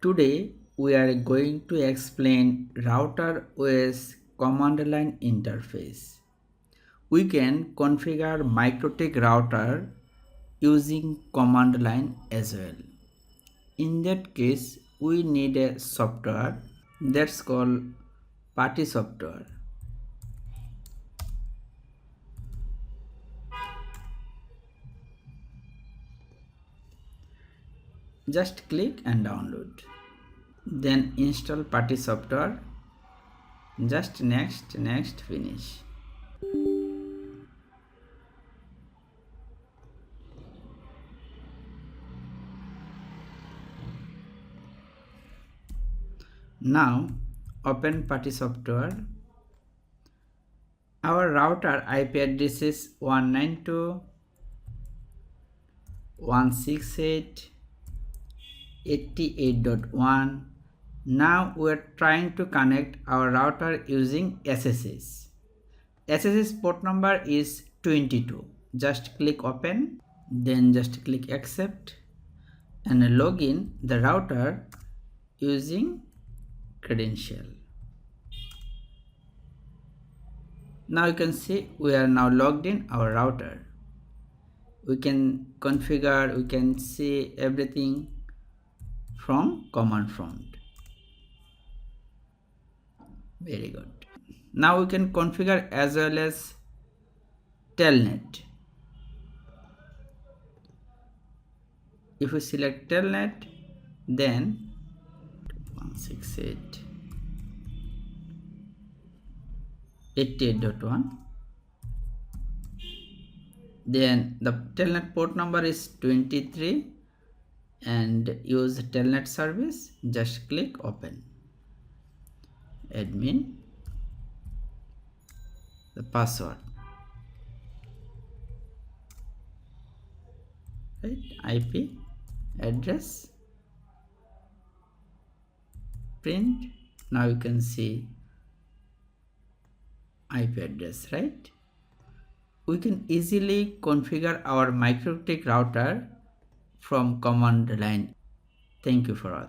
Today we are going to explain router OS command line interface. We can configure MikroTik router using command line as well. In that case, we need a software that's called party software. Just click and download. Then install party software. Just next, finish. Now open party software. Our router IP address is 192.168.88.1. Now we are trying to connect our router using SSH. SSH port number is 22. Just click open, then just click accept and log in the router using credential. Now you can see we are now logged in our router. We can configure, we can see everything from command prompt. Very good. Now we can configure as well as telnet. If we select telnet, then 168.88.1. Then the telnet port number is 23 and use telnet service. Just click open. Admin, the password, right? IP address, print. Now you can see IP address, right? We can easily configure our MikroTik router from command line. Thank you for watching.